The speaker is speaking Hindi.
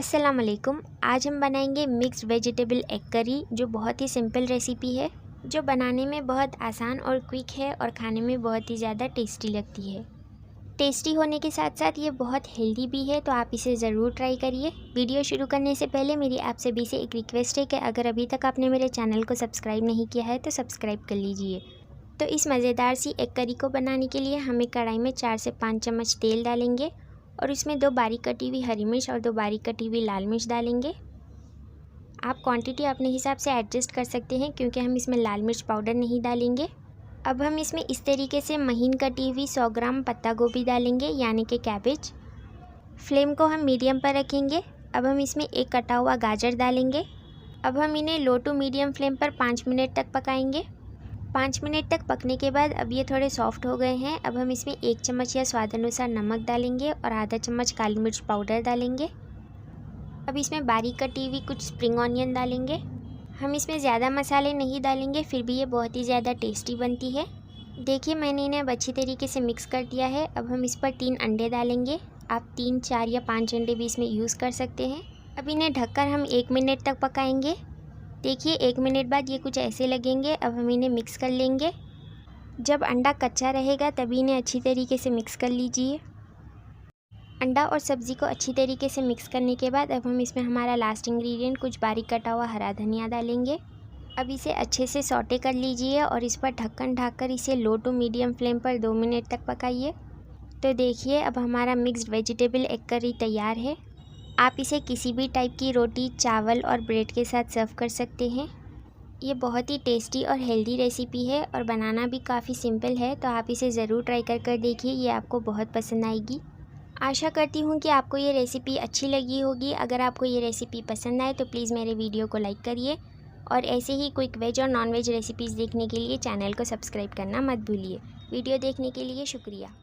अस्सलाम वालेकुम। आज हम बनाएंगे मिक्स्ड वेजिटेबल एग करी, जो बहुत ही सिंपल रेसिपी है, जो बनाने में बहुत आसान और क्विक है और खाने में बहुत ही ज़्यादा टेस्टी लगती है। टेस्टी होने के साथ साथ ये बहुत हेल्दी भी है, तो आप इसे ज़रूर ट्राई करिए। वीडियो शुरू करने से पहले मेरी आप सभी से एक रिक्वेस्ट है कि अगर अभी तक आपने मेरे चैनल को सब्सक्राइब नहीं किया है तो सब्सक्राइब कर लीजिए। तो इस मज़ेदार सी एग करी को बनाने के लिए हम एक कढ़ाई में 4 से 5 चम्मच तेल डालेंगे और इसमें 2 बारीक कटी हुई हरी मिर्च और 2 बारीक कटी हुई लाल मिर्च डालेंगे। आप क्वांटिटी अपने हिसाब से एडजस्ट कर सकते हैं, क्योंकि हम इसमें लाल मिर्च पाउडर नहीं डालेंगे। अब हम इसमें इस तरीके से महीन कटी हुई 100 ग्राम पत्ता गोभी डालेंगे, यानी कि कैबेज। फ्लेम को हम मीडियम पर रखेंगे। अब हम इसमें एक कटा हुआ गाजर डालेंगे। अब हम इन्हें लो टू मीडियम फ्लेम पर 5 मिनट तक पकाएंगे। 5 मिनट तक पकने के बाद अब ये थोड़े सॉफ्ट हो गए हैं। अब हम इसमें 1 चम्मच या स्वाद अनुसार नमक डालेंगे और आधा चम्मच काली मिर्च पाउडर डालेंगे। अब इसमें बारीक कटी हुई कुछ स्प्रिंग ऑनियन डालेंगे। हम इसमें ज़्यादा मसाले नहीं डालेंगे, फिर भी ये बहुत ही ज़्यादा टेस्टी बनती है। देखिए, मैंने इन्हें अब अच्छी तरीके से मिक्स कर दिया है। अब हम इस पर 3 अंडे डालेंगे। आप 3, 4 या 5 अंडे भी इसमें यूज़ कर सकते हैं। अब इन्हें ढककर हम 1 मिनट तक पकाएंगे। देखिए, 1 मिनट बाद ये कुछ ऐसे लगेंगे। अब हम इन्हें मिक्स कर लेंगे। जब अंडा कच्चा रहेगा तभी इन्हें अच्छी तरीके से मिक्स कर लीजिए। अंडा और सब्ज़ी को अच्छी तरीके से मिक्स करने के बाद अब हम इसमें हमारा लास्ट इंग्रेडिएंट कुछ बारीक कटा हुआ हरा धनिया डालेंगे। अब इसे अच्छे से सौटे कर लीजिए और इस पर ढक्कन ढककर इसे लो टू मीडियम फ्लेम पर 2 मिनट तक पकाइए। तो देखिए, अब हमारा मिक्स्ड वेजिटेबल एग करी तैयार है। आप इसे किसी भी टाइप की रोटी, चावल और ब्रेड के साथ सर्व कर सकते हैं। ये बहुत ही टेस्टी और हेल्दी रेसिपी है और बनाना भी काफ़ी सिंपल है, तो आप इसे ज़रूर ट्राई कर देखिए। ये आपको बहुत पसंद आएगी। आशा करती हूँ कि आपको ये रेसिपी अच्छी लगी होगी। अगर आपको ये रेसिपी पसंद आए तो प्लीज़ मेरे वीडियो को लाइक करिए और ऐसे ही क्विक वेज और नॉन वेज रेसिपीज़ देखने के लिए चैनल को सब्सक्राइब करना मत भूलिए। वीडियो देखने के लिए शुक्रिया।